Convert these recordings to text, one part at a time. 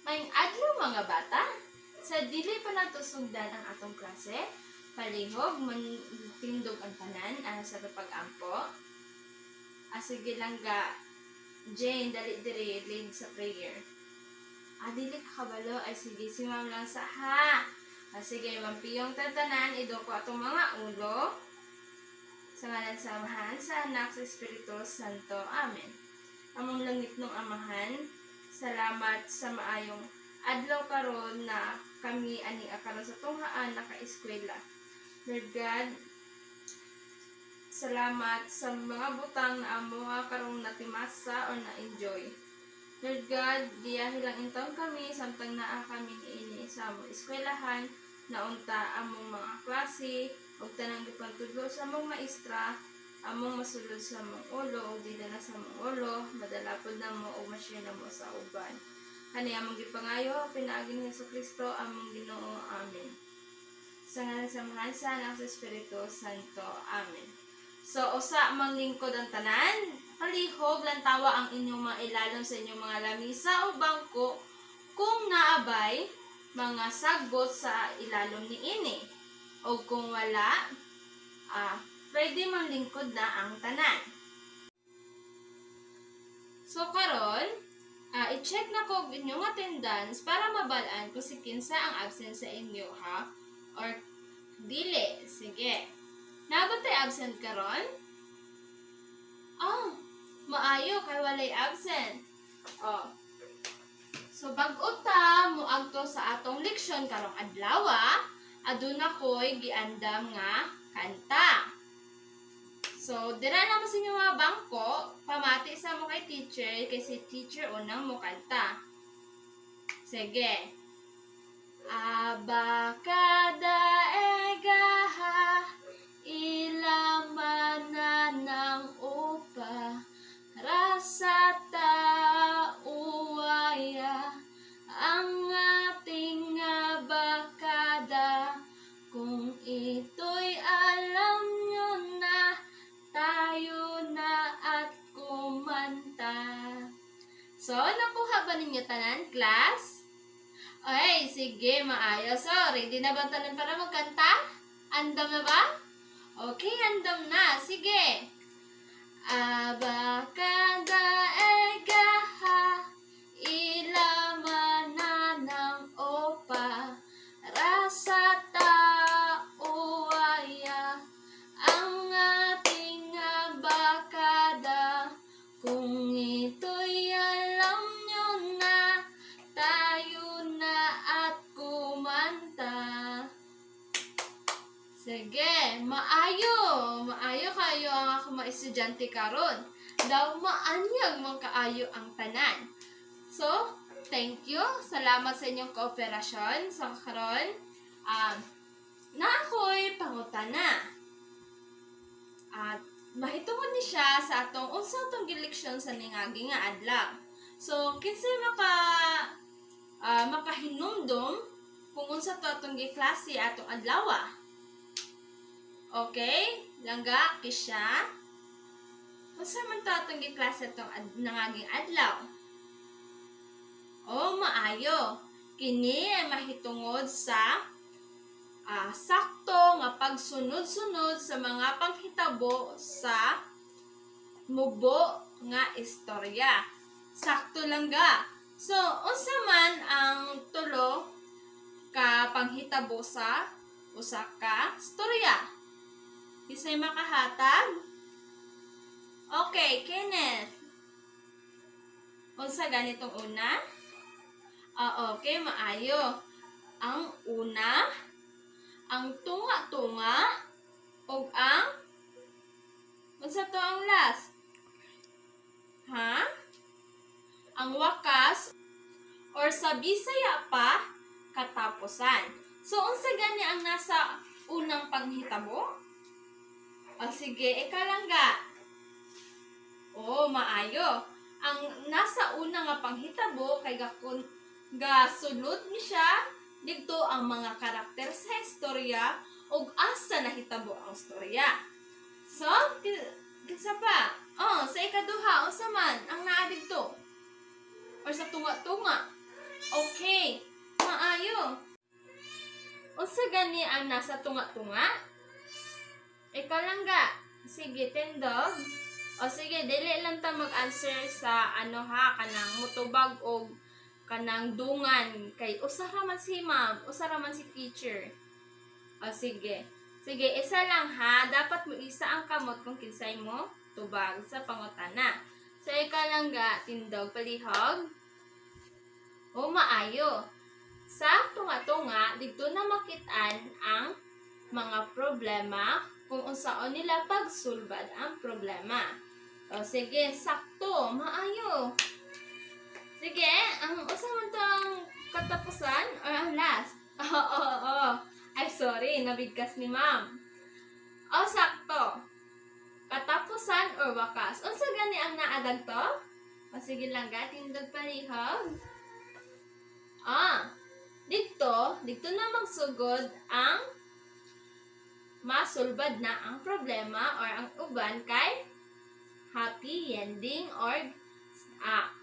Maayong adlaw mga bata. Sa dili pa nato sugdan ang atong klase, palihog man tindog ang tanan sa pag-ampo. Sige lang ga, Jane, dali diri lead sa prayer. Dili ka kabalo, sige simam lang sa ha. Sige, mampiyong tantanan, ido ko atong mga ulo. Sa ngalan sa Amahan, sa Anak, sa Espiritu Santo. Amen. Among langit nung Amahan, salamat sa maayong adlaw karon na kami ani karon sa tunghaan naka-eskwela. Lord God, salamat sa mga butang na amo karong natimasa o na-enjoy. Lord God, diyahi lang intong kami samtang naa kami niini sa among eskwelahan na unta among mga klase ug tanang gipantudlo sa among maestra, among masulod sa among ulo ug dili na sa among ulo, madalapod na mo ug ma-share na mo sa uban. Kani among gipangayo pinaagi ni Jesucristo among Ginoo. Amen. Sa ngalan sa Amahan, sa Anak, sa Espiritu Santo. Amen. So, usa mang lingkod ang tanan, palihog lang tawa ang inyong mga ilalom sa inyong mga lamisa o bangko kung naabay mga sagot sa ilalom ni ini. O kung wala, pwede mang lingkod na ang tanan. So, karon, i-check na ko inyong attendance para mabalaan kung si kinsa ang absent sa inyo, ha? Or dili. Sige. Naabot tayo absent karon? Maayo kay walay absent. So bag-o ta moadto sa atong leksyon karong adlaw, aduna koy giandam nga kanta. So dira na mo sa inyo mga bangko, pamati sa mo kay teacher kay si teacher unang mo kanta. Sige. Abakada egaha, ilamana ng upa, rasata uwaya, ang ating abakada. Kung ito'y alam nyo na, tayo na at kumanta. So, nakuha ba ninyo tanan, class? Okay, sige, maayos. So, ready na ba tanan para magkanta? Andam na ba? Okay, andam na. Sige. Abakada egaha, ilamana ng opa, rasata uwaya, ang ating abakada. Kung ito'y alam nyo na, tayo na at kumanta. Sige, maayo kayo ang ako mga estudyante karon. Daw maanyag man kaayo ang tanan. So, thank you. Salamat sa inyong kooperasyon sa karon. Na ako'y pangutana. At mahitungod ni siya sa atong unsang tong gileksyon sa ningagi nga adlaw. So, kinsay makahinumdum kung unsa to atong giklase atong adlaw. Okay? Langga, kisya. Unsa man to atong giklase atong nangaging adlaw? Maayo. Kini ay mahitungod sa sakto nga pagsunod-sunod sa mga panghitabo sa mubo nga istorya. Sakto langga. So, unsa man ang tulo ka panghitabo sa usa ka istorya? Isa'y makahatag? Okay, Kenneth. Unsa ganitong una? Okay, maayo. Ang una, ang tunga-tunga, o ang unsa to ang last? Ang wakas, or sa Bisaya pa, katapusan. So, unsa gani ang nasa unang panghitabo? Sige, ikalangga. Maayo. Ang nasa una nga panghitabo kay gasulod ni siya dito ang mga karakter sa istorya ug asa nahitabo ang istorya. So, kinsa pa? Sa ikaduha, unsa man ang naa didto? Or sa tunga-tunga? Okay, maayo. Unsa gani ang nasa tunga-tunga? Ikaw lang ga. Sige, tindog. O sige, dili lang ta mag-answer sa kanang mutubag o kanang dungan kay usa ra man si ma'am, usa ra man si teacher. O sige. Sige, isa lang ha. Dapat mo isa ang kamot kung kinsay mo tubag sa pangutana. So ikaw lang ga, tindog, palihog. O maayo. Sa tunga-tunga, dito na makitaan ang mga problema kung unsaon nila pagsulbad ang problema. O sige, sakto, maayo. Sige, ang usa man to ang katapusan or ang last? Oo. Ay, sorry, nabigkas ni ma'am. O sakto. Katapusan or wakas. Unsa gani ang naadag to? O sige lang ga, tindog palihog. Dito na magsugod ang masulbad na ang problema or ang uban kay happy ending or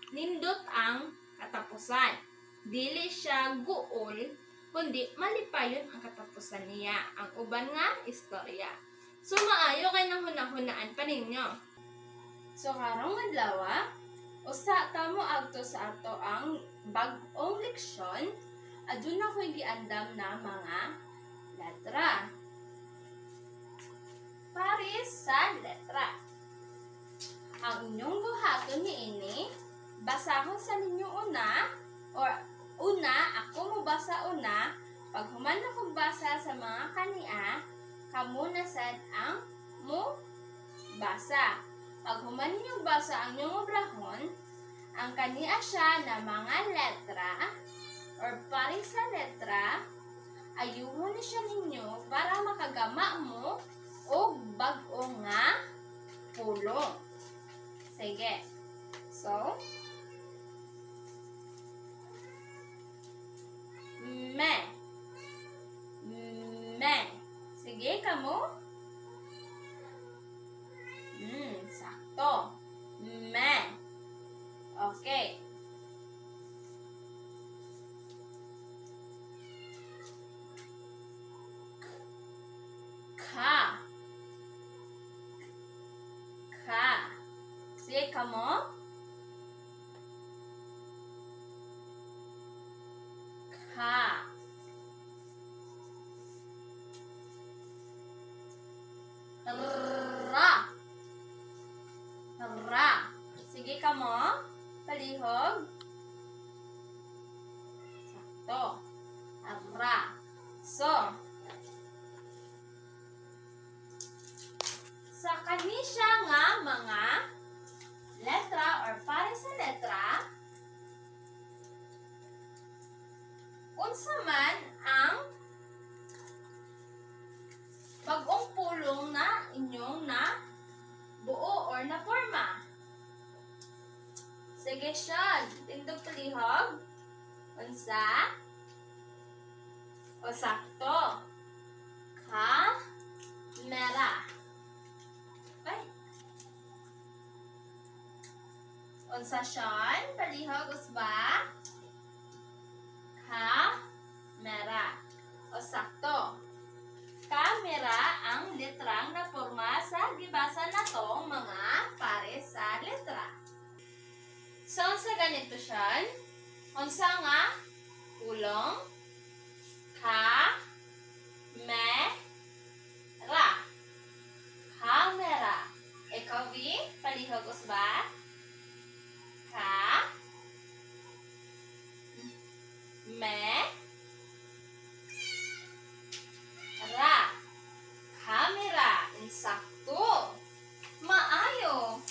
nindot ang katapusan. Dili siya guol, kundi malipayon ang katapusan niya. Ang uban nga istorya. So maayo kay nang hunahunaan pa ninyo. So karong adlaw, usa ta mo adto sa ato ang bag-ong leksyon. Aduna ko'y giandam na mga letra. Pares sa letra. Ang inyong buhaton niini, basahon sa ninyo una, or ako mo basa una, pag human na kong basa sa mga kania, kamo na sad ang mo basa. Pag human ninyo basa ang inyong obrahon, ang kania siya na mga letra, or paring sa letra, ayuhon ni siya ninyo para makagama mo o bag-o nga pulong. Sige. So, me. Sige, kamo? Sakto. Me. Okay. Ka. Sige, kamo? Ka. Ra. Sige, kamo? Palihog? Sakto. Ra. So, sa kanisya nga mga letra or pare sa letra, unsa man ang bag-ong pulong na inyong na buo or na forma. Sige siya, tindog palihog. Unsa? O sakto. Kamera. Ay. Unsa siyan? Palihog usba? Kamera. O sakto. Kamera ang letrang na porma sa gibasa na tong mga pare sa letra. So, unsa ganito siyan? Unsa nga? Pulong. Kamera. Ikaw, Vi? Palihog usba? Kamera. Insakto. Maayo.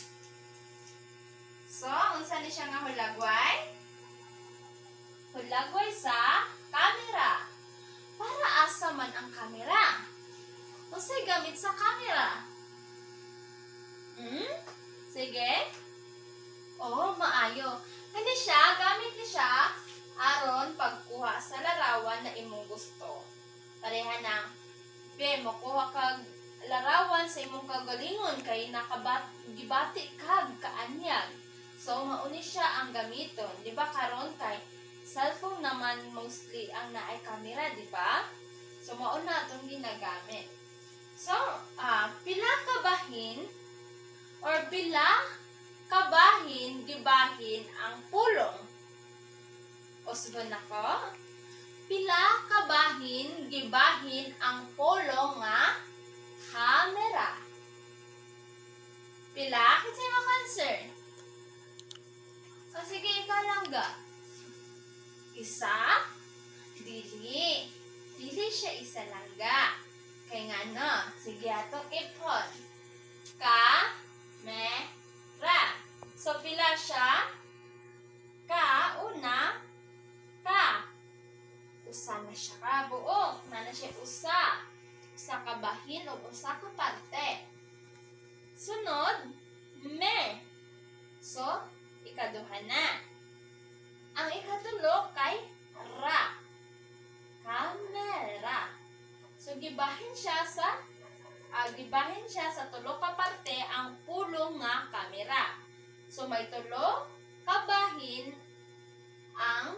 So, unsa ni siya nga hulagway? Hulagway sa kamera. Para asa man ang kamera? Unsay gamit sa kamera? Sige. Oh, maayo. Kani siya, gamit ni siya aron pagkuha sa larawan na imong gusto. Pareha na, mokuha kag larawan sa imong kagalingon kay gibati kag kaanyag. So, mauni siya ang gamiton. Di ba karon kay cellphone naman mostly ang naay camera, di ba? So, mao na itong ginagamit. So, pila kabahin or pila kabahin gibahin ang pulong. Usbon nako. Pila kabahin gibahin ang pulong nga camera. Pila? Kasi mo answer. O sige, ikaw lang ga. Isa? Dili. Dili siya isa lang ga. Kaya nga no, sige atong ipon. Ka-me-ra. So, pila siya? Ka, una, ka. Usa na siya ka, buo. Na siya usa. Usa ka bahin o usa ka parte. Sunod, me. So, ikaduha na. Ang ikatulo kay ra. Camera. So, gibahin siya sa tulo ka parte ang pulong nga kamera. So, may tulo kabahin ang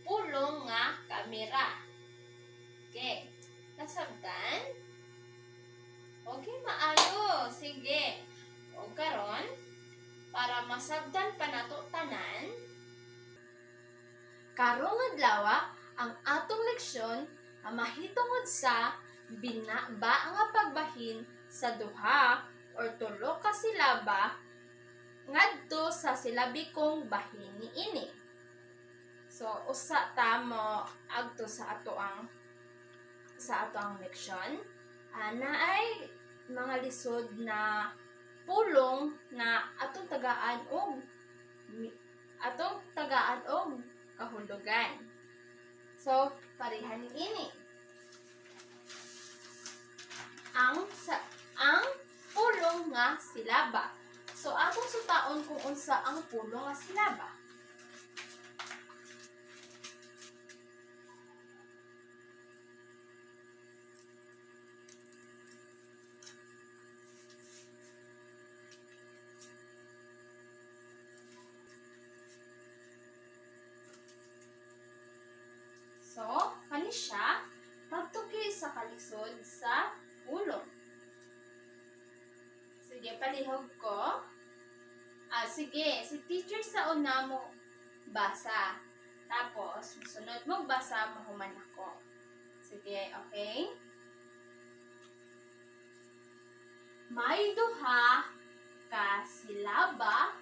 pulong nga kamera. Okay. Nasabtan? Okay, maayo. Sige. O karon, para masabdan pa nato tanan, karong adlaw ang atong leksyon mahitungod sa binaba nga pagbahin sa duha or tulo ka silaba ngadto sa silabikong bahin niini. So, usa ta mo agto sa ato ang leksyon. Naay mga lisod na pulong na atong tagaan og kahulugan. So, pareha niini. Ang pulong nga silaba. So, atong sutaon kung unsa ang pulong nga silaba. So, kani siya pagtuki sa kalisod sa pulong. Sige, palihog ko. Sige, si teacher sa una mo basa. Tapos, sunod mo basa, mahuman ako. Sige, okay? May duha ka silaba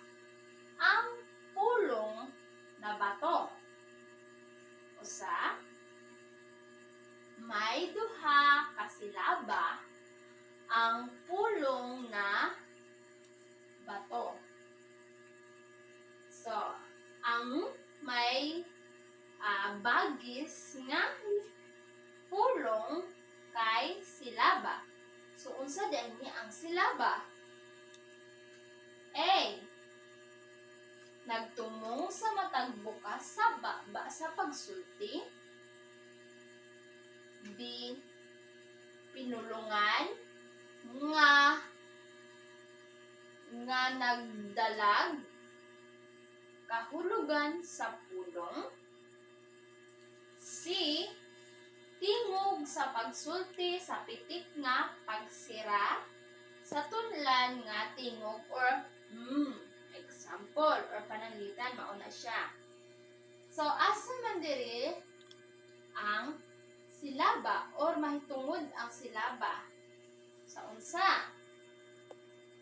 ang pulong na bato. Usa, may duha ka silaba ang pulong na bato. So, ang may bagis nga pulong kay silaba. So, unsa din ni ang silaba? A. Nagtumong sa matag bukas sa baba sa pagsulti. B. Pinulungan nga nagdalag kahulugan sa pulong. C. Tingog sa pagsulti sa pitik nga pagsira sa tunlan nga tingog or example or pananglitan mauna siya. So, asa man diri ang silaba or mahitungod ang silaba sa unsa?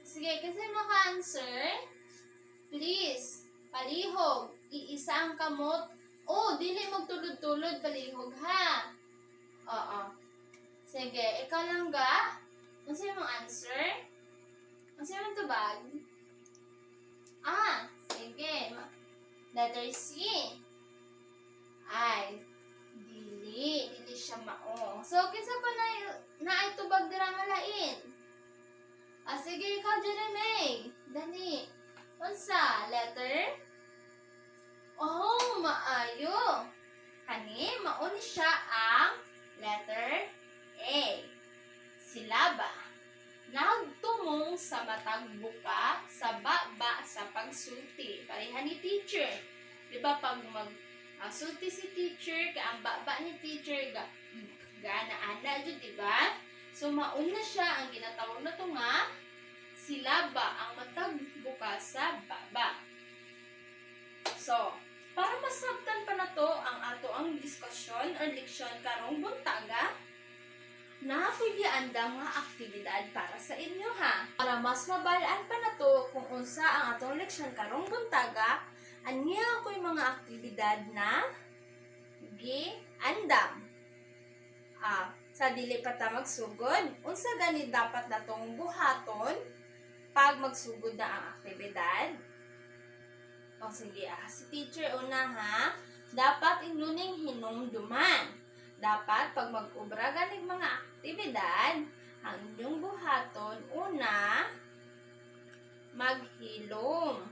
Sige, kasi maka-answer, please, palihog, iisa ang kamot. Dili magtulod-tulod, palihog ha. Oo. Sige, ikaw lang ga. Ano sa'yo mong answer? Ano sa'yo mong tubag? Sige. Letter C. Ay, dili siya mao. So, kinsa pa na ay tubag dira nga lain? Sige, ikaw Jeremy. Dani. Unsa? Letter? Maayo. Kani, mauni siya ang letter A. Silaba. Nagtumong sa matag buka sa baba sa pagsulti. Pareha ni teacher. Di ba pag Sulti si teacher, ang baba ni teacher, gaana-ana dyan, diba? So, mauna siya, ang ginatawag na to nga, silaba, ang matag bukas sa baba. So, para masabtan pa na to ang ato ang diskusyon or leksyon karong buntaga, na pwede andang mga aktibidad para sa inyo ha. Para mas mabalaan pa na to kung unsa ang atong leksyon karong buntaga, anya ako'y mga aktibidad na giandam. Sa dili pa ta magsugod, unsa gani dapat natong buhaton pag magsugod na ang aktibidad? O sige, si teacher una ha, dapat inyuning hinumduman. Dapat pag mag-ubra ganing mga aktibidad, ang inyong buhaton una, maghilom.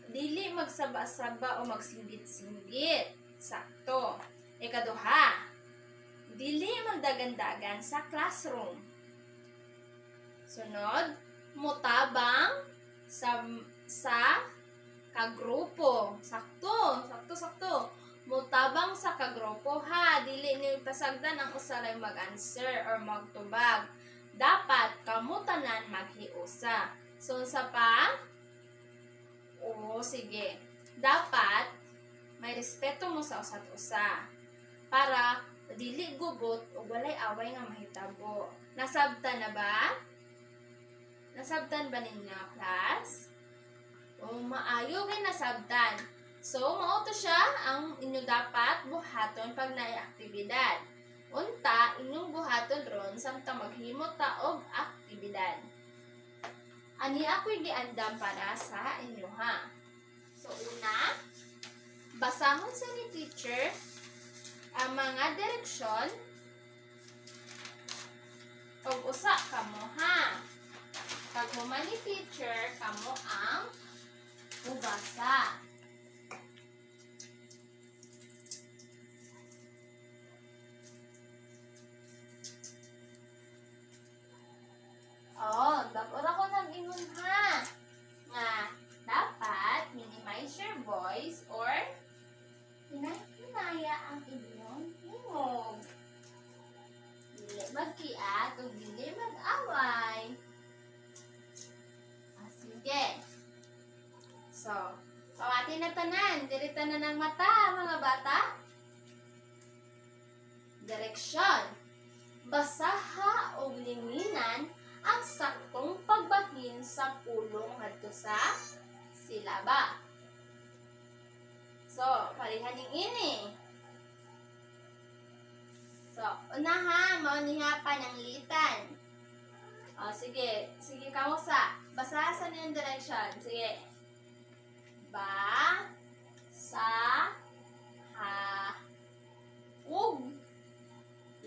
Dili magsaba-saba o magsinggit-singgit. Sakto. Ikaduha, dili magdagan-dagan sa classroom. Sunod, mutabang sa kagrupo. Sakto. Mutabang sa kagrupo ha. Dili niyo pasagdan ang usalay mag-answer or magtubag. Dapat kamutanan maghiusa. So, sa pa? Oo, sige. Dapat may respeto mo sa usa't usa. Para dili gubot o walay away nga mahitabo. Nasabtan na ba? Nasabtan ba ninyo, class? O maayo kay nasabtan. So, mauto siya ang inyo dapat buhaton pag naay aktibidad. Unta, inyong buhaton ron samtang maghimot ta og aktibidad. Ani ako'y giandam para sa inyo ha. So, una, basahon sa ni teacher ang mga direksyon o usa kamo ha. Pag human ni teacher, kamo ang ubasa. Bagora ko nag-ingon ha. Nga, dapat minimize your voice or hinaya ang inyong hingog. Dili magkiat o dili mag-away. Sige. So, pawati na tanan. Dirita na ng mata, mga bata. Direksyon. Basaha o linginan ang saktong pagbahin sa pulong ngadto sa silaba. So, parihan ning ini. So, unaha, mauniha pa ng litan. O, sige. Sige, kamusta? Basahan niyo yung direction. Sige. Ba, sa, ha, ug,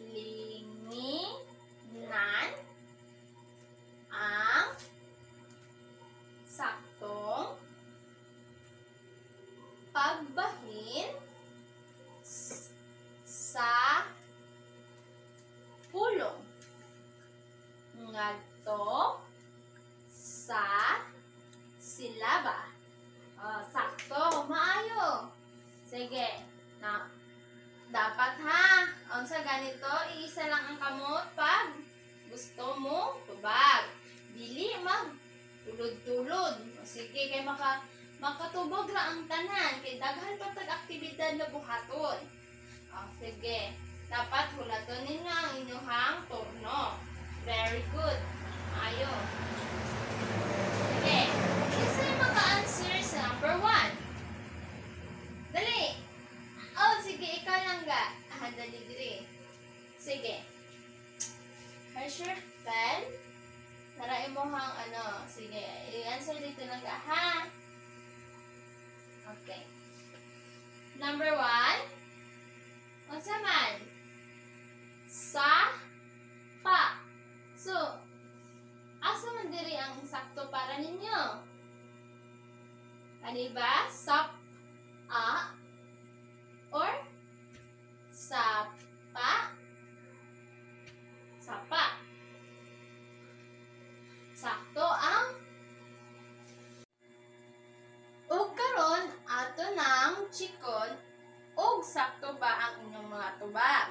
linginan, ang saktong pagbahin sa pulong ngadto sa silaba. Sakto, maayo. Sige. Na dapat ha. Unsa ganito, iisa lang ang kamot pag gusto mo tubag. Dili mag tulod-tulod. Sige, kay makatubag ra ang tanan kay daghan pa tag aktibidad na buhaton. Sige. Dapat hulaton ninyo ang inyong turno. Very good. Ayo. Sige. Isa yung maka-answer sa number 1. Dali. Sige. Ikaw lang ga. Dali diri. Sige. Here's your pen. Tarain mo sige, i-answer dito lang ka, ha? Okay. Number 1. Unsa man? Sa, pa. So, asa man diri ang sakto para ninyo? Ano ba? Sap, a, or sapa, sapa. Sakto ang ug karon ato nang chikon og sakto ba ang inyong mga tubag?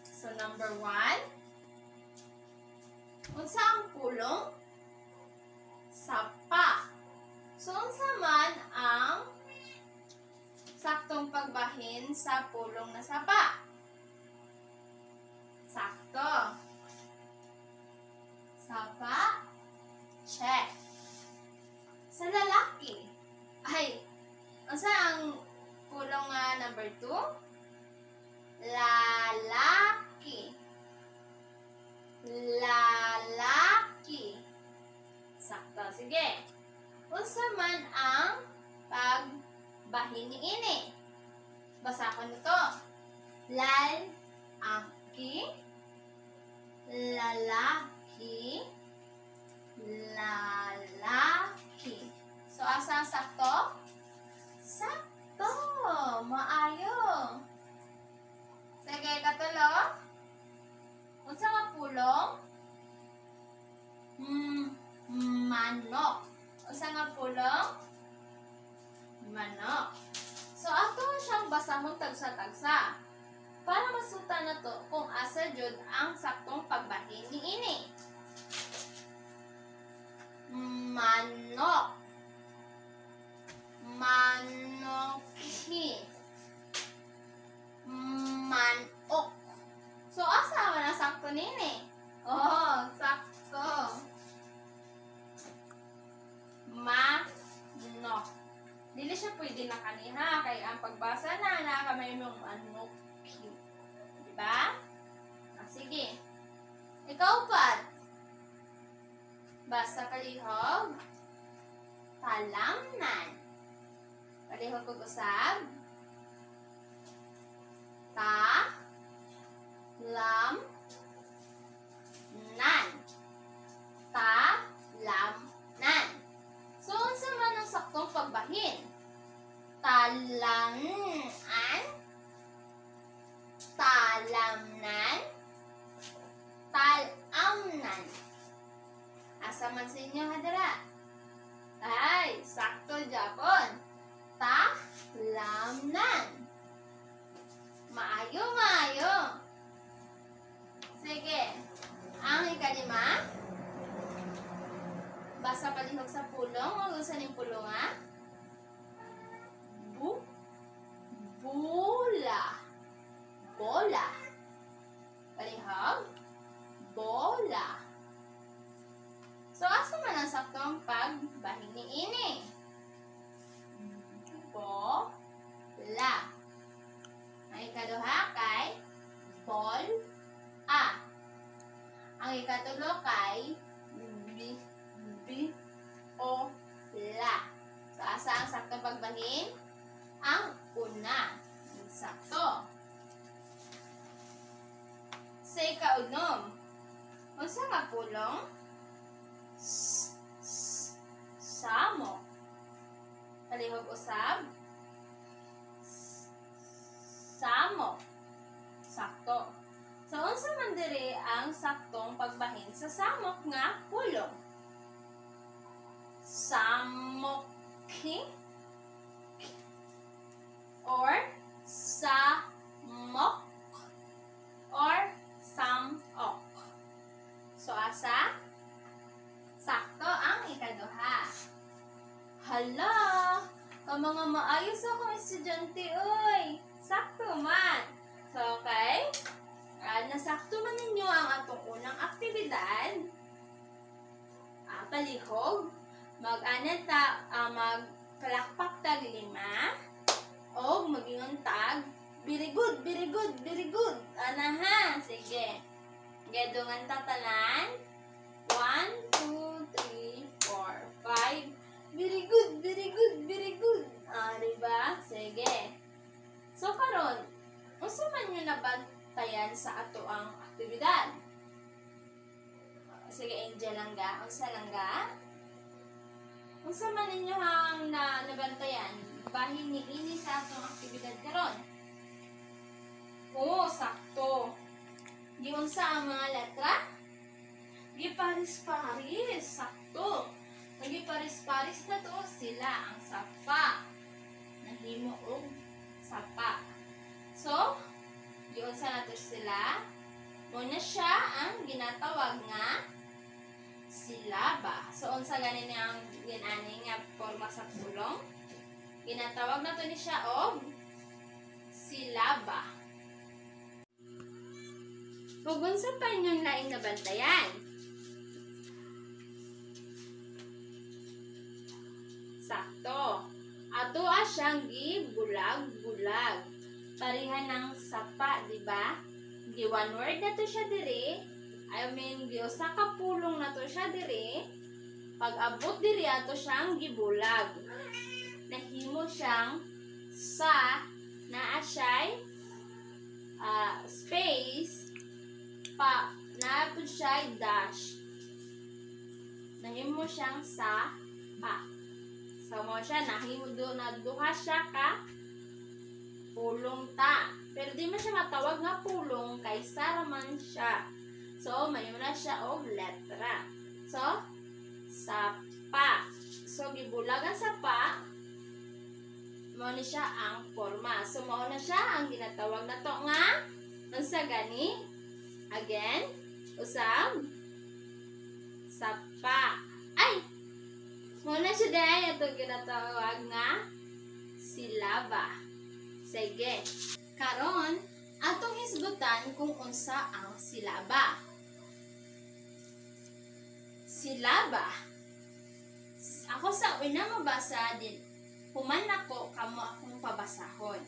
So, number 1. Unsa ang pulong? Sapa. So, unsa man ang saktong pagbahin sa pulong na sapa? Sakto. Sapa. Check. Sa lalaki. Ay, unsa ang pulong nga number 2? Lalaki. Lalaki. Sakto. Sige. Unsa man ang pagbahin ni ini? Basa ko nito. Lalaki. Lalaki. Lalaki. So, asa sakto? Sakto. Maayo. Sige, katulo. Unsa nga pulong? Manok. Unsa nga pulong? Manok. So, ato siyang basahon tagsa-tagsa. Para masuta na to kung asa jud ang saktong pagbahin ni ini. Manok. Manoki. Manok. So, asa man ang sakto nini? Oh, sakto. Manok. Dili siya pwede na kaniha kay ang pagbasa na kamay mong manok. Diba? Sige. Ikaw pa. Basa palihog. Talamnan. Palihog ko usab. Lam nan. Talamnan. So, unsa man ang saktong pagbahin? Talamnan. Talamnan. Talamnan. Asa man sa inyo hadara? Ay, sakto Japon. Talamnan. Maayo, maayo. Sige. Ang ikalima. Basa palihog sa pulong. O gusto ng pulong ha? Bola. Bola. Palihog. Bola. So, asa man ang saktong pagbahin ni ini? Bola. Ang ikaduha kay bol-a. Ang ikatulo kay bi-o-la. So, asa ang saktong pagbahin? Ang una. Sakto. Sa ikaunom. Unsa nga pulong? Samo. Palihog usab. Samo. Sakto. So, unsa man diri ang saktong pagbahin sa samok nga pulong? Samoki or samok or samok. So, asa? Sakto ang ikaduha. Hala! Ang mga maayos akong estudyante, oy! Sakto man! So, okay? Nasakto man ninyo ang atong unang aktibidad. Palihog. Magpalakpak tag 5. O magingon tag. Very good, very good, very good. Ana ha? Sige. Gedungan tatalan. 1, 2, 3, 4, 5. Very good, very good, very good. Diba? Sige. So, karon, unsa man nyo nabantayan sa ato ang aktibidad? Sige, Angel lang ga. Unsa lang ga? Unsa man ninyo ang nabantayan? Bahin ni ini sa atong aktibidad karon. Oo, sakto. Giunsa ang mga letra? Giparis-paris. Sakto. Nagiparis-paris na to sila ang sapa. Nahimo og sapa. sila. Muna siya ang ginatawag nga silaba. So, unsa ganin niya ang ginani nga forma sa pulong? Ginatawag na to ni siya og silaba. Ug unsa pa inyong laing nabantayan? Sakto. Ato siyang gibulag-bulag. Parihan ng sapa, di ba? Gi one word na to siya diri. Usa ka pulong na to siya diri. Pag abot diri ato siyang gibulag. Nahimo siyang sa naa siya'y space pa na po siya'y dash. Nahimo siyang sa pa. So mo siya nahimo do na duha siya ka pulong ta. Pero di man siya matawag nga pulong kay sara man siya. So mahimo na siya og letra. So sapa. So gibulagan sa pa. Mao ni siya ang forma. So mao na siya ang ginatawag na to nga unsa gani? Again, usab sapa. Ay, muna siya dahil ito ginatawag nga silaba. Sige. Karon, atong hisgutan kung unsa ang silaba. Silaba. Ako sa una mabasa din, human ako kamo akong pabasahon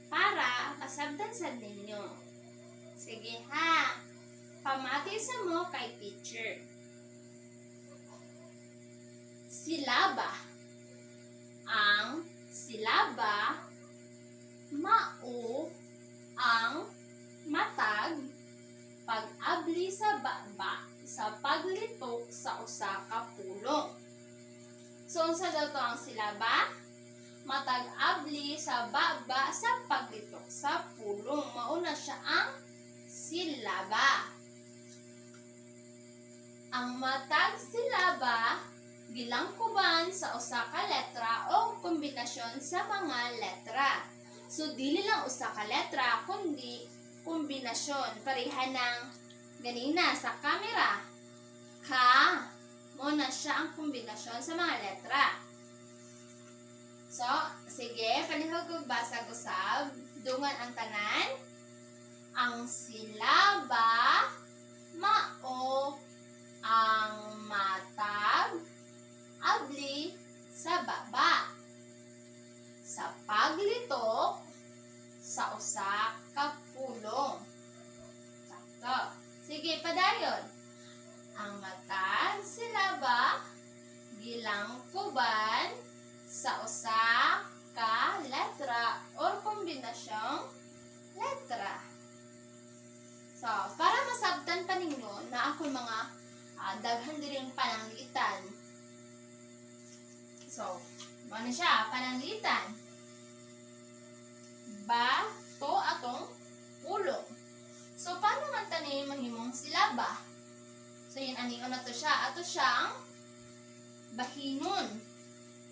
para pasabdan sa ninyo. Sige ha. Pamati sa mo kay teacher. Silaba. Ang silaba mao ang matag pag-abli sa baba sa paglitok sa usa ka pulong. So unsa daw to ang silaba? Matag-abli sa baba sa paglitok sa pulong. Mao na siya ang silaba. Ang matag silaba gilangkuban sa usa ka letra o kombinasyon sa mga letra. So dili lang usa ka letra kundi kombinasyon. Pareha ng ganina sa camera. Ka mo na siya ang kombinasyon sa mga letra. So, sige, palihog og basag usab. Dungan ang tanan. Ang silaba mao ang matag abli sa baba sa paglitok sa usa ka pulong. Sakto. Sige, padayon. Ang matag silaba gilangkuban sa usa ka letra or kombinasyong letra. So, para masabtan pa ninyo na ako mga daghan diring pananglitan. So, ano siya? Pananglitan. Ba, to atong pulong. So, paano man tanin mahimong silaba? So, yun aningon na to siya. Ato siyang bahinon.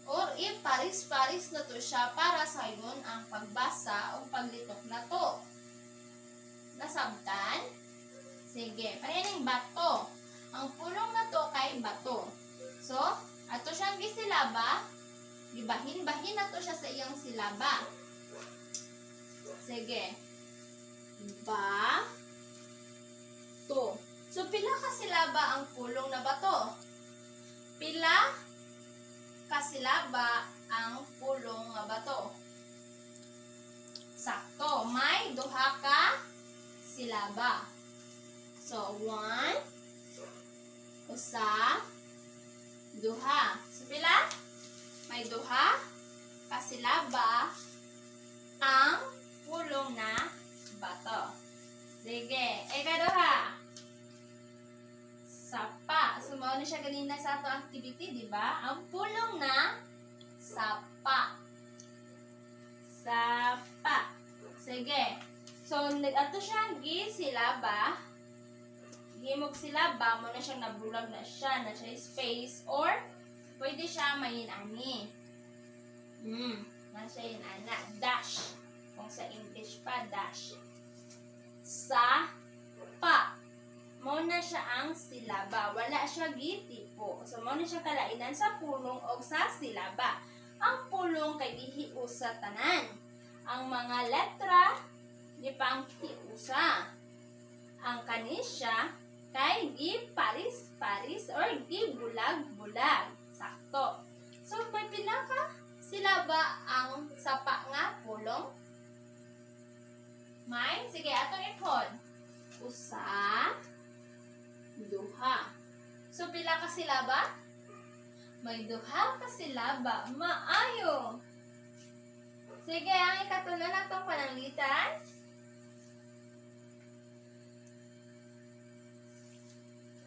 Or paris-paris na to siya para sa yun ang pagbasa o paglitok na to. Nasabtan? Sige, parehaning bato. Ang pulong na to kay bato. So, ato siyang gisilaba, gibahin-bahin na to siya sa iyang silaba. Sige. Ba, to. So, pila ka silaba ang pulong na bato? Pila ka silaba ang pulong na bato? Sakto. May duha ka silaba. So, 1, usa, duha. So, pila? May duha ka silaba ang pulong na bato. Sige. Ikaduha. Sapa. So, mao na siya ganina sa ato activity, di ba? Ang pulong na sapa. Sapa. Sige. So, ato siyang gisilaba. Himog silaba, mo na siyang nabulag na siya, na siya space, or pwede siya mayin-ani. Na siya yin-ana. Dash. Kung sa English pa, dash. sa pa. Mo na siya ang silaba. Wala siya gitipo. So, mo na siya kalainan sa pulong o sa silaba. Ang pulong kay gihiusa tanan. Ang mga letra, di pang hiusa. Ang kanisya, kay giparis-paris or gibulag-bulag. Sakto. So, may pila ka silaba ang sapa nga pulong? May? Sige, atong ipod. Usa, duha. So, pila ka silaba? May duha ka silaba. Maayo. Sige, ang ikatulo na itong pananglitan.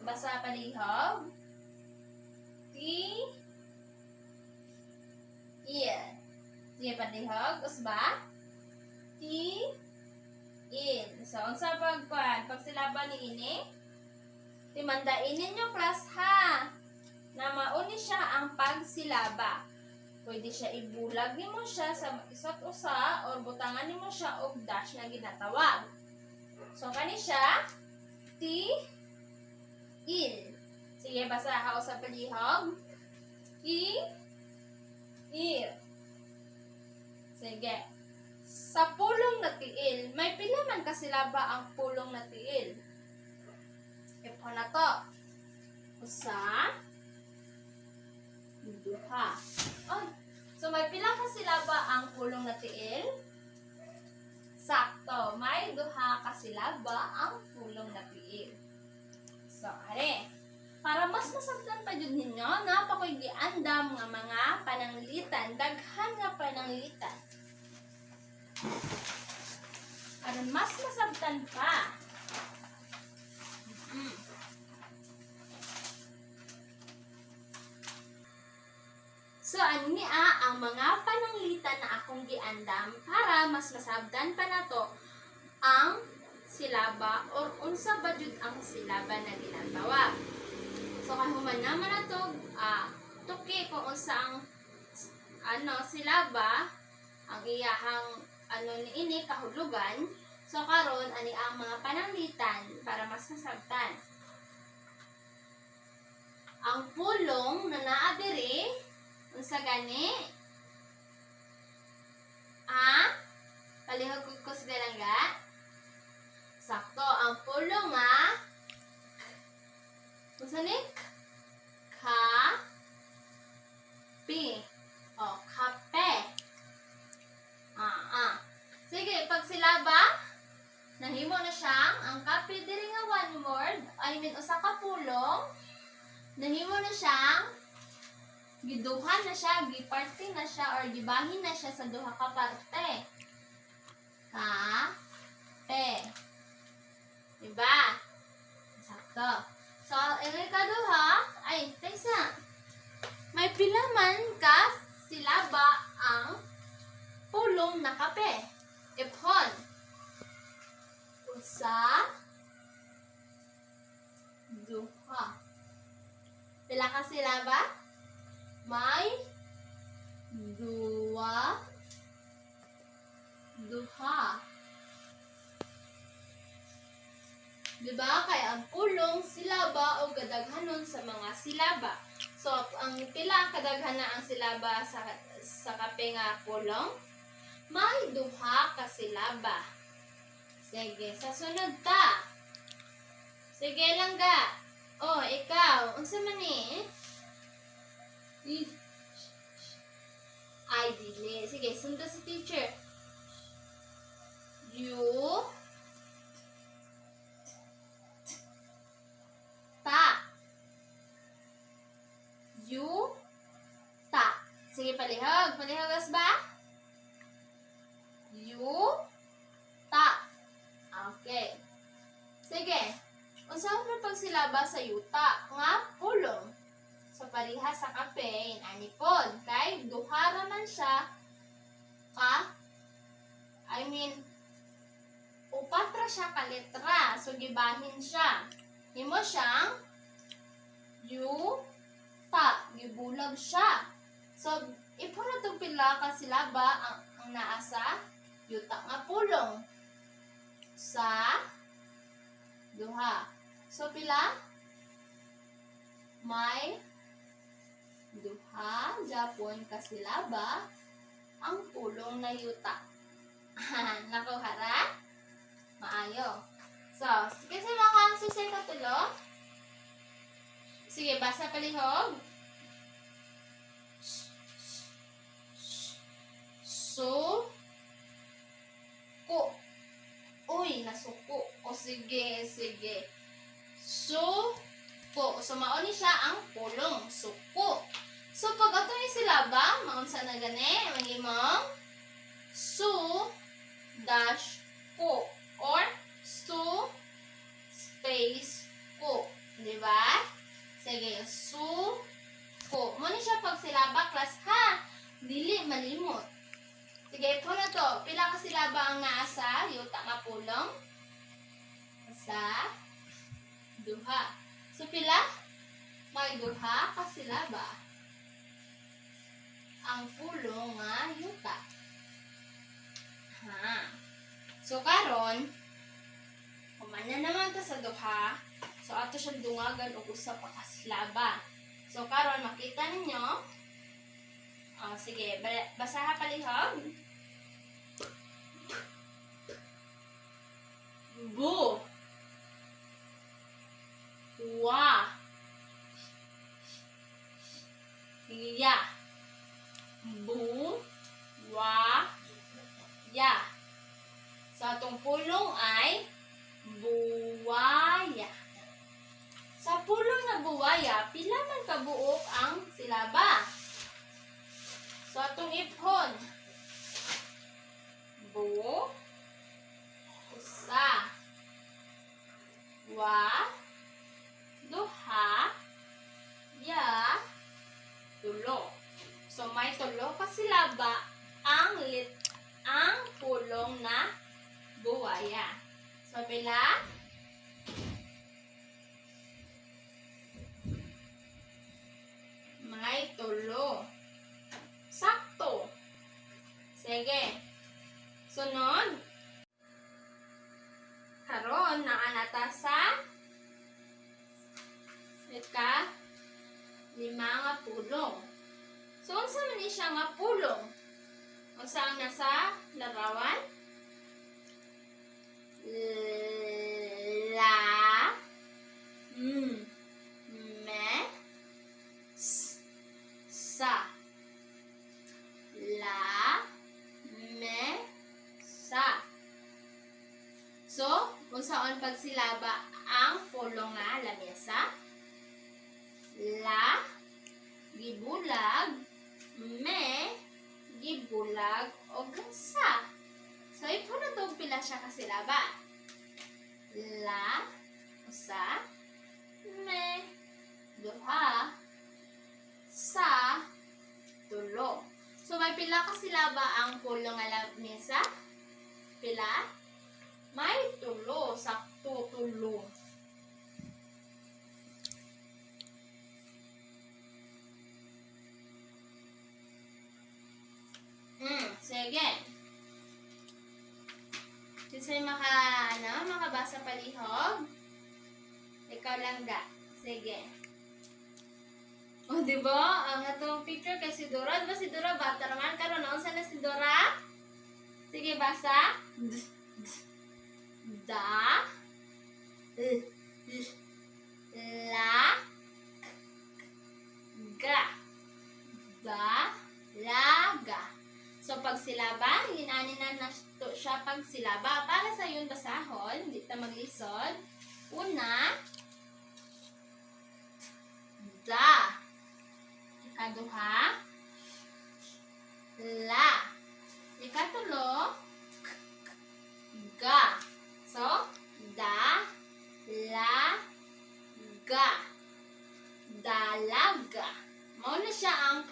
Basa palihog. Il. Sige, palihog. Usba. Il. So, unsa pag silaba ni ini? Timandainin nyo, class, ha? Na mauni siya ang pagsilaba. Pwede siya ibulag nimo siya sa isa't usa or butangan nimo siya og dash na ginatawag. So, kani siya, il. Sige, basaha o sa palihog. Il. Sige. Sa pulong na tiil, may pila man kasilaba ang pulong na tiil. Ipon na to. Usa, duha. Oh, so may pila kasilaba ang pulong na tiil? Sakto. May duha kasilaba ang pulong na tiil. So, are. Para mas masabtan pa yun ninyo, napakoy giandam nga mga pananglitan, daghan nga pananglitan. Aron mas masabtan pa. So, ano niya ang mga pananglitan na akong giandam para mas masabtan pa na to ang silaba or unsa ba jud ang silaba na ginatawag. So, kahuman naman na to, tuki kung unsa ang silaba, ang iyahang niini kahulugan. So, karon ani ang mga pananglitan para mas masabtan. Ang pulong na naa diri unsa gani? Palihog ko sa galangga. Sakto, ang pulong nga unsa ni? Kape. O, kape. Sige, pag silaba, nahimo na siyang ang kape diri nga one word, usa ka pulong, nahimo na siyang giduhan na siya, giparte na siya, or gibahin na siya sa duha ka parte. Kape. Diba? Sakto. So, ikaduha, tesa, may pila man ka silaba ang pulong na kape. Ipon. Usa, duha. Pila ka silaba? May duha. Diba? Kaya ang pulong silaba o kadaghanon sa mga silaba. So, ang pila ang kadaghan na ang silaba sa kape nga pulong? May duha ka silaba. Sige, sa sunod ta. Sige lang ga. Oh, ikaw, unsa man ni? Ay, dili. Sige, sunod si teacher. Ta. Sige, palihog. Palihogas ba? Ta. Okay. Sige. Unsa man pagsilaba sa yuta nga pulong? So, pariha sa kape, inanipod. Kay, duha raman siya upat ra siya ka letra. So, gibahin siya. Himo siyang yuta. Gibulag siya. So, ipon na itong pila ka silaba ang naasa yuta nga pulong. Sa duha. So pila? May duha Japon ka silaba ang pulong na yuta. Nakuha ra? Maayo. So, sige sa mga susay katulo. Sige, basa palihog. So, ko. Uy, nasuko. O sige. So, ko. So, mauni siya ang pulong. Suko. So, pag ato ni silaba, maunsa na gani, mangimong su dash ko or su space ko. Diba? Sige, su ko. Muna siya pag silaba, class ha. Dili malimot. Sige, ito na to. Pila ka silaba ang naasa, yuta nga pulong? Sa duha. So, pila? May duha ka silaba ang pulong nga yuta. Ha. So, karon, kumanya naman ta sa duha. So, ato siyang dungagan o usa pa ka silaba. So, karon makita ninyo. Sige, basaha palihog. Bu. Wa. Ya. Bu. Wa. Ya. Sa atong pulong ay buwaya. Sa pulong na buwaya, pila man kabuok ang silaba? So, atong iphon. Bu. Usa. Wa. Duha. Ya. Tulo. So, may tulo ka silaba ang pulong na buwaya. So, pila? May tulo. Sakto. Sige. Sunod. Karon naanata sa lima nga pulong. So, unsa man ni siya nga pulong? Unsa ang nasa larawan? La. Me. Sa. La. Me. Sa. So, unsaon pagsilaba ang pulong nga lamesa? La. Gibulag. Me. Gibulag o sa. So, ito na itong pila siya kasilaba. La. Usa. Me. Duha. Sa. Tulo. So, may pila kasilaba ang pulong nga lamesa? Pila? May tulo. Sakto tulo. Sige. Kasi makabasa palihog. Ikaw lang ga. Sige. O, diba? Ang atong picture kay si Dora. Diba si Dora bata naman? Karon na unsa na si Dora? Sige, basa. Da. La. Ga. Da. Laga. So, pagsilaba, hinani na siya pagsilaba. Para sa yun basahon, di ta maglisod. Una, da. Ikaduha, la. Ikatulo, ga. So, da, la, ga. Dalaga. Mauna siya ang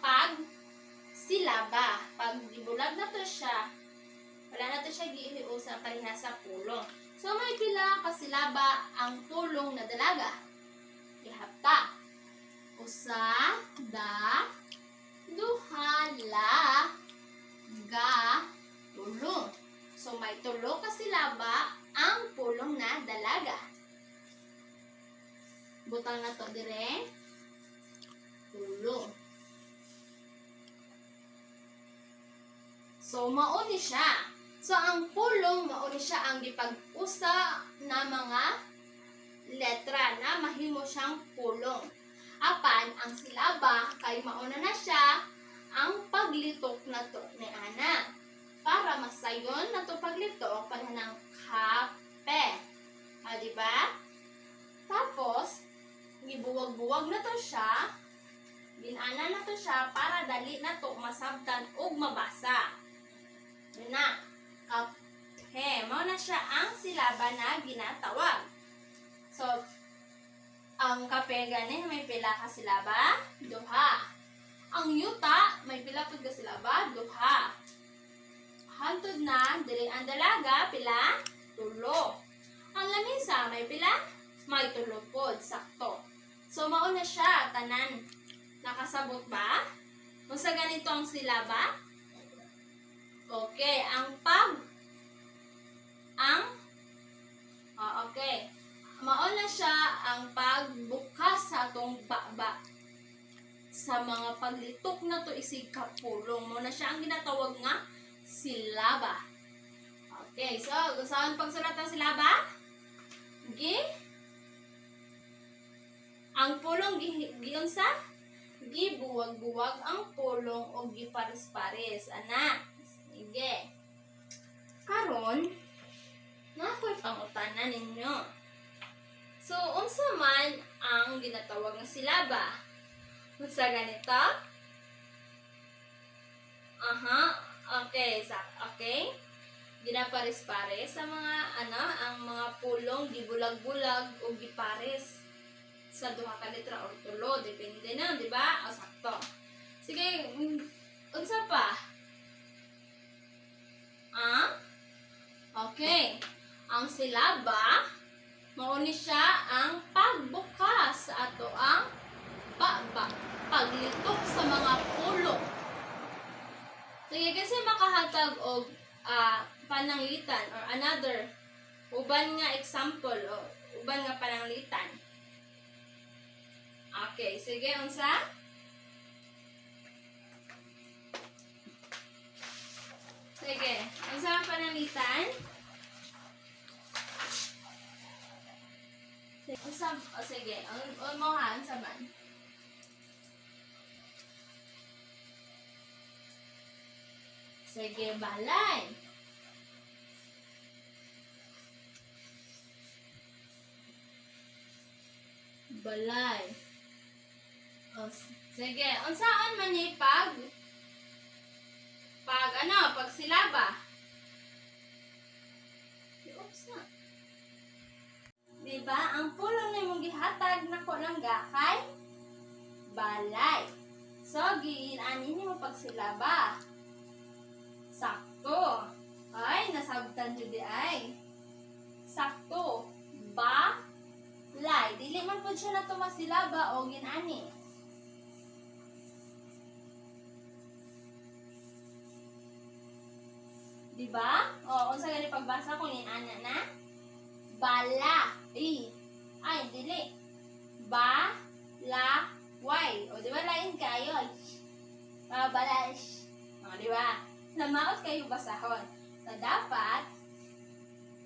silaba. Pag gibulag na to siya, wala na to siya giihiu sa parihasa pulong. So, may pila kasilaba ang pulong na dalaga. Ihapta. Usa, da, duha, la, ga, tulo. So, may tulo kasilaba ang pulong na dalaga. Butang na to dire. Pulong. So, mao ni siya. So, ang pulong, mao ni siya ang gipag-usa na mga letra na mahimo siyang pulong. Apan, ang silaba, kay mauna na siya, ang paglitok na to ni ana. Para masayon na to paglitok, para ng kape. Diba? Tapos, gibuwag-buwag na to siya, ginana na to siya, para dali na to masabtan o mabasa. Yun na. Okay, mao na siya ang silaba na ginatawag. So, ang kape gani may pila ka silaba? Duha. Ang yuta may pila pud ka silaba? Duha. Hantod na dili ang dalaga pila? Tulo. Ang lamisa may pila? May tulo pod, sakto. So, mao na siya tanan. Nakasabot ba? Kung sa ganito ang silaba? Okay, okay. Mao na siya ang pagbukas sa atong baba sa mga paglitok na to isig kapulong. Mao na siya ang ginatawag nga silaba. Okay, so gusto pagsulat ng silaba? Ang pulong giunsa? Gibuwag-buwag ang pulong o gipares-pares. Ana? Sige. Karon, nakoy pangutanan ninyo. So, unsa man ang ginatawag nga silaba? Unsa ganito? Okay, okay. Ginapares-pares sa mga ang mga pulong gibulag-bulag o gipares sa duha ka letra or tulo, depende na, di ba? O sakto. Sige, unsa pa? Okay. Ang silaba, mao ni siya ang pagbukas sa ato ang paglitok sa mga pulong. Sige, kasi makahatag og pananglitan or another uban nga example o uban nga pananglitan. Okay, sige, unsa? Sige, unsa ang pananglitan? Sige, mo ha, unsa man? Sige, balay. Balay. Sige, unsaan man ni pag silaba? Oops na. Diba? Ang pulong na mong gihatag na ko lang gakay balay. So, giinanin mo pag silaba. Sakto. Ay, nasabtan nyo di ay. Sakto. Balay. Dili man po siya na tumasilaba o ginani. Diba? O, unsa gani pagbasa kung inana na? Bala. Ay, dili. Way. O, diba lain kayo? Bala. O, diba? Namaot kayo basahon. So, dapat,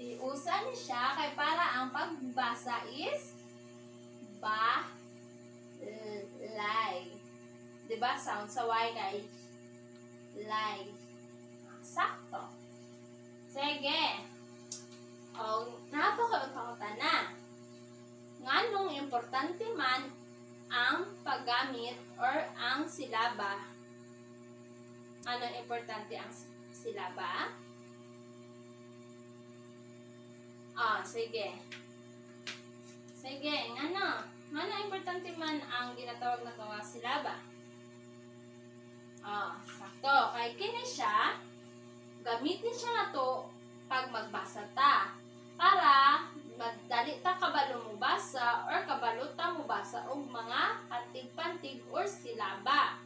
iusan siya kay para ang pagbasa is balay. Diba? Sound sa Y kay lay. Sakto. Sige. O, napakapakota na. Nganong importante man ang paggamit or ang silaba. Anong importante ang silaba? Sige. Sige, ano importante man ang ginatawag na ito nga silaba? Sakto. Kay kini siya, gamitin siya na to pag magbasa ta. Para madali ta kabalo mo basa or kabalo ta mo basa og mga pantig-pantig or silaba.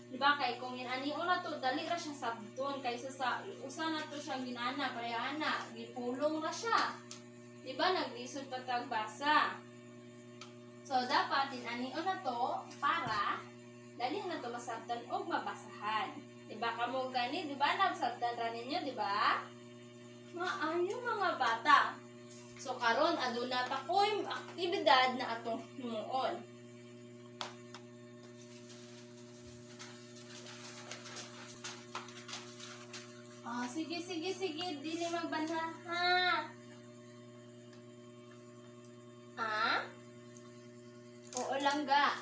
Diba kay kung inani una to dali ra siya sabton kaysa sa usa na to siyang ginana parehana gipulong ra siya. Diba naglisod pa tag basa. So, dapat tinanion na to para dali na to masabtan o mabasahan. Diba kamo gani? Diba nabsabtan ra ninyo? Diba? Maayo mga bata. So, karon aduna pa ko'y aktibidad na atong himuon. Sige. Dili magbanha, ha? Oo lang ga.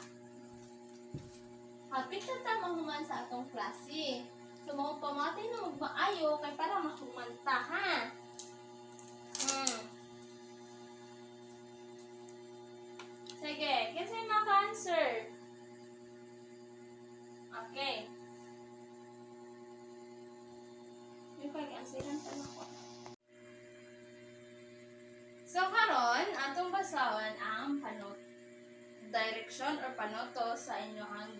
Hapit na ta mahuman sa atong klase. So, mga pamatay na magmaayo kay para mahumanta, ha? Sige, kasi maka-answer. Okay. Yung pag-answeran pa na ko. So, karon atong basawan ang direction or panoto sa inyong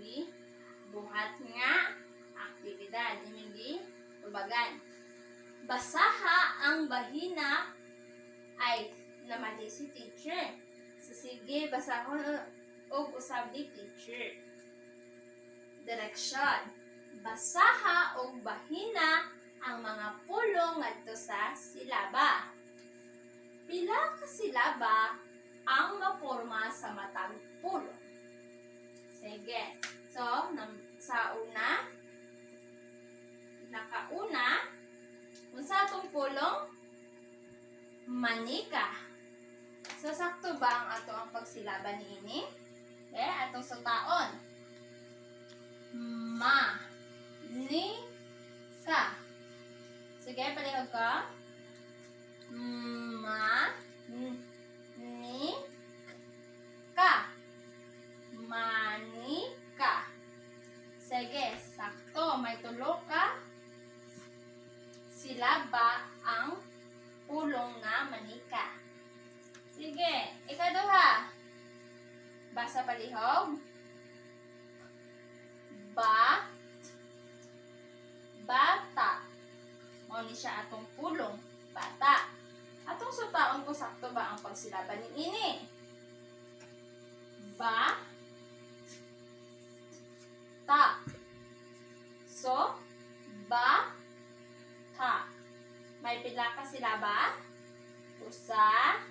buhat nga aktibidad. Hindi tubagan. Basaha ang bahina ay namali si teacher. So, sige, basahon og usab ni teacher. Direksyon. Basaha og bahina ang mga pulong ngadto sa silaba. Pila ka silaba ang maporma sa matang pulong? Sige. So, sa una, nakauna, unsa atong pulong? Manika. So, sakto ba ang ato ang pagsilaba niini? Atong sutaon. Ni-ka. Sige, palihog ka. Ni-ka. Manika. Sige, sakto. May tulo ka silaba ang pulong na manika. Sige, ikaduha. Basa palihog. Bata. Mao ni siya atong pulong. Bata. Atong sutaon ko sakto ba ang pagsilaba ni ini? Ta. So, ta. May pila ka silaba? Usa,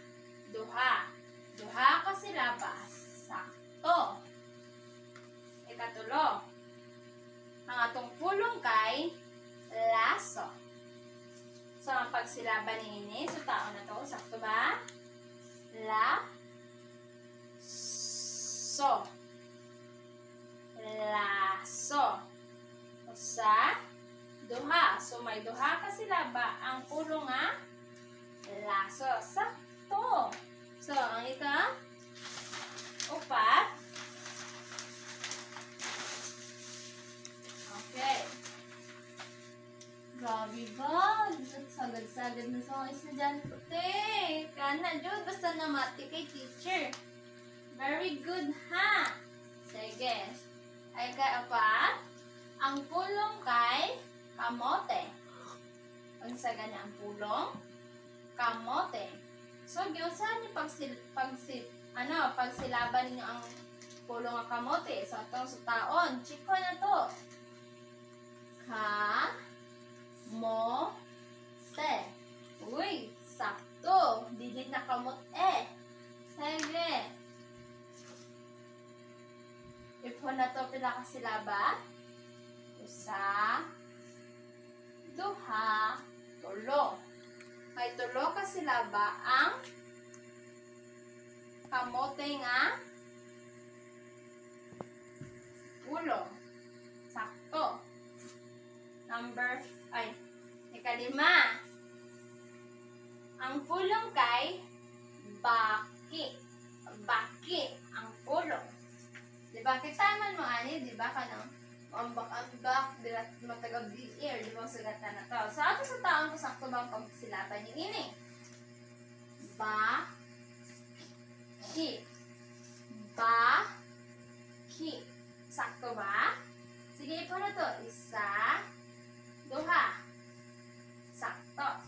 duha. Duha ka silaba. Sakto. Ikatulo. Ang atong pulong kay laso. So, ang pagsilaba ni ini, so taon na to, sakto ba? Laso. Usa, duha. So, may duha ka silaba ang pulong nga laso. Sakto. So, ang upat. Okay. Grabe ba? Sagad-sagad na sa mga estudyante. Kana, Jud, basta namati kay teacher. Very good, ha? Sige. Ay apat. Ang pulong kay kamote. Unsa gani ang pulong? Kamote. So, giunsa ni pagsilaban ninyo ang pulong nga kamote. So, atong sutaon. Chiko na to. Kamote. Uy, sakto. Dili na kamot Sige. Ipon na to pila ka silaba. Usa, duha, tulo. May tulo ka silaba ang kamote nga pulong. Sakto. Ikalima. Ang pulong kay baki. Baki ang pulong. Diba? Kitaman mo ani, diba ka no? Ambak-ambak, dirat matagag di air, di ba sugatan na to. So, ato sa taon ko sakto bang pagsilaban ni ini? Baki. Sakto ba? Sige, ito na to. Isa, duha. Sakto.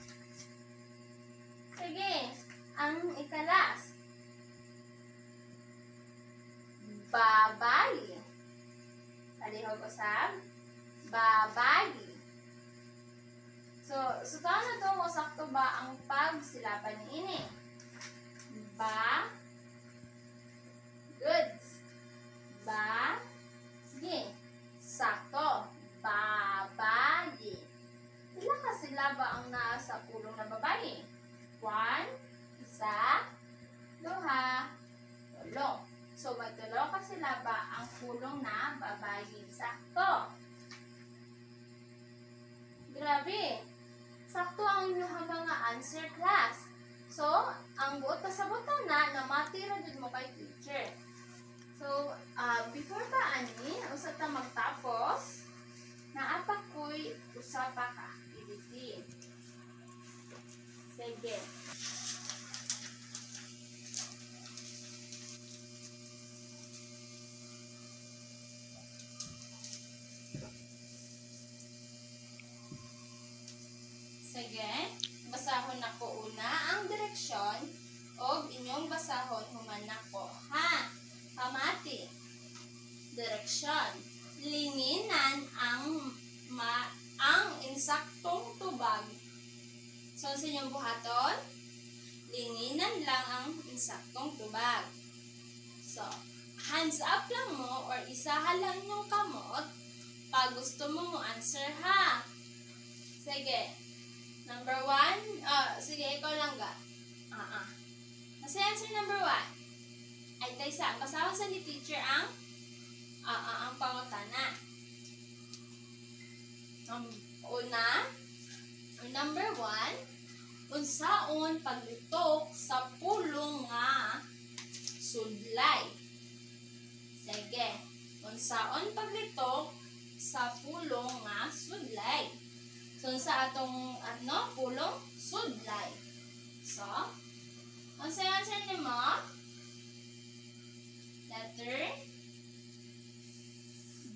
Sige, ang ikalas. Palihog usab. Babagi. So taon na to, sakto ba ang pagsilaban ni ini? Ba. Goods. Bagi. Sakto. Babagi. Pila ka silaba ang naa sa pulong na babae? 1, isa, duha, tulo. So, may tulo ka silaba ang pulong na babae. Sakto. Grabe. Sakto ang inyong mga answer, class. So, ang buot pasabutan na matira din mo kay teacher. So, before ta ani, usa ta magtapos, naapa ko'y usapa ka activity. Sige. Sige, basahon na ko una ang direksyon o inyong basahon human na ko. Ha? Pamati. Direksyon. Linginan ang insaktong tubag. So, sa inyong buhaton, linginan lang ang insaktong tubag. So, hands up lang mo or isahan lang yung kamot pag gusto mo answer, ha? Sige. Number 1. Sige, ikaw lang ga. Kasi answer number 1. Ay, taysa. Basahon sa ni teacher ang pangutana. Una, number 1, unsaon paglitok sa pulong nga sudlay. Sige. Unsaon paglitok sa pulong nga sudlay. So, sa atong pulong sudlay. So, unsa answer ni mo? Letter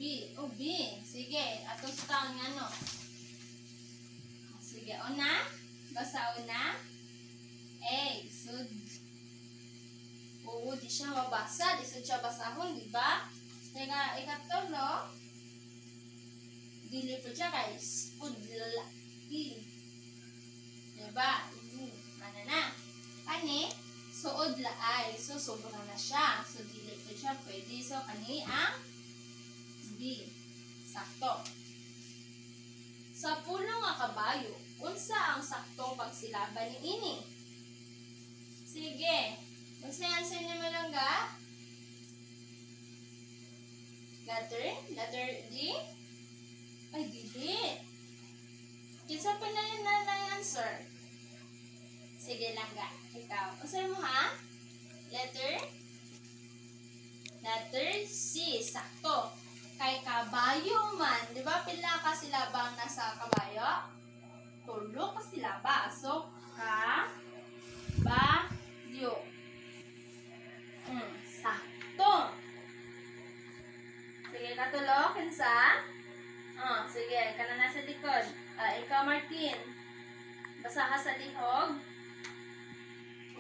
B. O, B. Sige, atong taon nga no. Sige, una. Basa una. A. Sud. Oo, di siya mabasa. Di siya basahon, di ba? Kaya ikatulo, dili po siya kay spudla. Diba? Ano na? Kani, suod laay. So, sobra na siya. So, dili po siya pwede. So, kani ang B. Sakto. Sa pulo nga kabayo, unsa ang saktong pagsilaban ni ini? Sige. Unsa answer niyo lang ga? Letter D? Ay, dili. Kinsa pa na yun na answer? Sige lang ga. Ikaw. Unsa mo ha? Letter C. Sakto. Kay kabayo man. Di ba pila ka silabang nasa kabayo? Tulo ka silaba. So, kabayo. Sakto. Sige, katulo. Kinsa? Sige. Kana nasa likod. Ikaw, Martin. Basa ka sa lihog.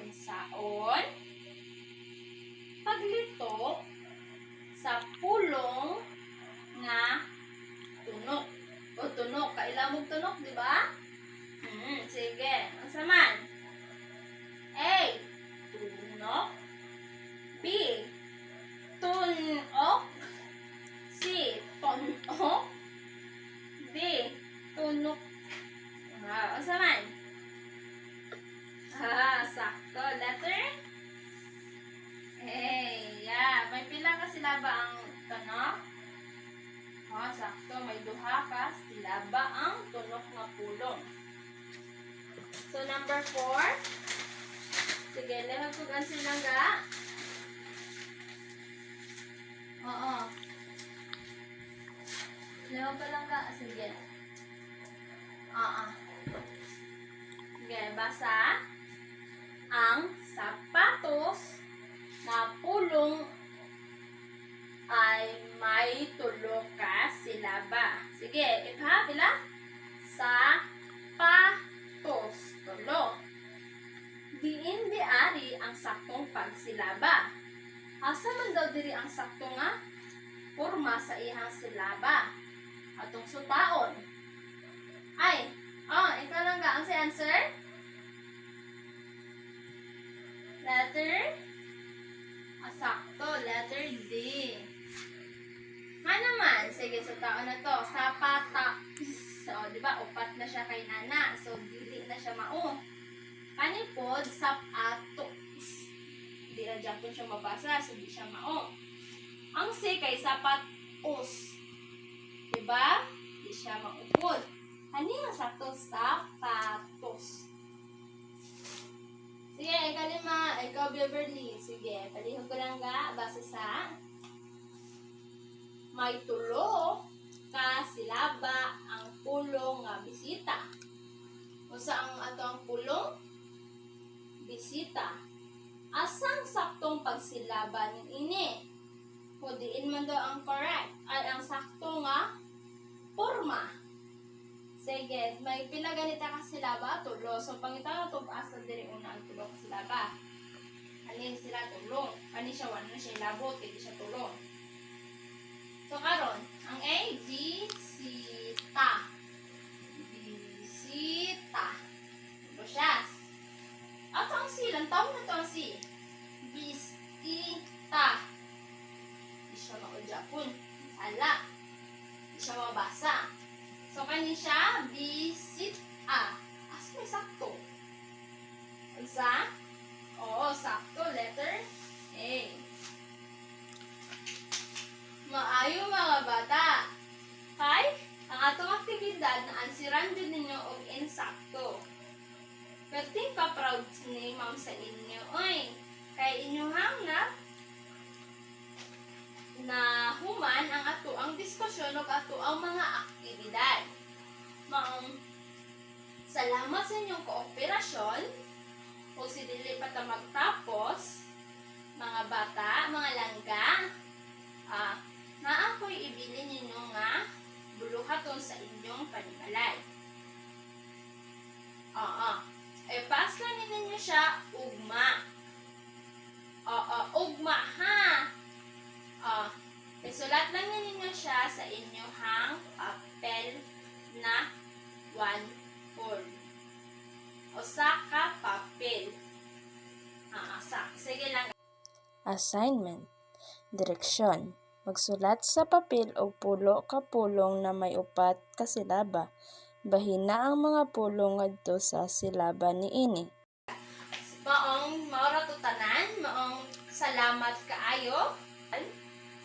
Unsaon paglito sa pulong nga tunok. O tunok, kailan mong tunok, di ba? Sige. Unsa man? A. Tunok. B. Tunok. C. Tunok. D. Tunok. Unsa man? Sakto. Letter A. Yeah. May pila ka silaba ang tunok? Sakto. May duha ka silaba ang tunok nga pulong. So, number 4. Sige, lehog ko answer lang ga. Oo. Lehog ka lang ga. Sige. Sige, basa. Ang sapatos na pulong ay may tulo ka silaba. Sige, ipha, pila? Sapatos. Tulo. Diin di ari ang saktong pagsilaba. Asa man daw diri ang sakto nga porma sa ihang silaba. Atong sutaon. Ay, ikaw lang ka. Ang si answer? Letter? Sakto, letter D. Nga naman, sige, sutaon na to. Sapata. So, di ba, upat na siya kay Nana. So, dili na siya mao. Kanipod, sapato. Di na dyan po siya mabasa, so di siya mao. Ang C kay sapatos. Diba? Di siya maupod. Ano yung sakto? Sapatos. Sige, ikaw lima. Ikaw, Beverly. Sige, palihog ko lang ga. Basa sa may tulo ka silaba ang pulong nga bisita. Usa ang ato ang pulong bisita. Asang saktong pagsilaba ni ini? O diin man daw ang correct. Ay ang sakto nga porma. Sige, may pila ganita ka silaba? Tulo. So pangita na ito, asa diri una ang tulo ka silaba. Alin sila tulong. Ani siya, wala na siya labot, hindi siya tulong. So karon, ang A, bisita. Bisita. Ito siya. Ato ang C, lantaw na ito ang C. Bisita. Hindi siya maudjapon. Sala. Hindi siya mabasa. So, kanin siya, bisita. As may sakto. Isa? Oo, sakto. Letter A. Maayo mga bata. Kay, ang atong aktibidad na ansiran dyan ninyo og insakto. Perting ka-proud ni ma'am sa inyo. Oy, kay inyuhang na human ang ato ang diskusyon o ato ang mga aktibidad. Maong salamat sa inyong kooperasyon o si dili pa ta magtapos mga bata, mga langga. Na ako'y ibili ninyo nga buluhaton sa inyong panimalay. Pass lang ninyo siya ugma. Ugma ha. Isulat lang ninyo siya sa inyong papel na 1/4. Usa ka papel. Sige lang. Assignment. Direksyon. Magsulat sa papel og pulo ka pulong na may upat ka silaba. Bahina ang mga pulong ngadto sa silaba niini. Maong maura to tanan, maong salamat kaayo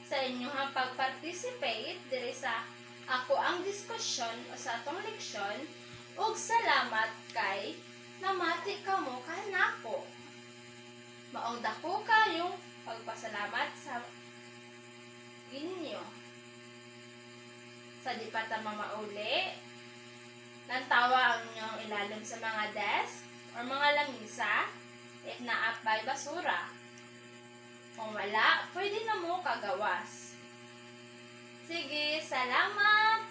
sa inyong pag-participate diri sa ako ang diskusyon o sa atong leksyon ug salamat kay namati kamo kanako. Maong dako kayong pagpasalamat sa inyo. Sa di pa ta mamauli, nantawa ang inyong ilalim sa mga desk or mga lamisa if naapay basura. Kung wala, pwede na mo kagawas. Sige, salamat!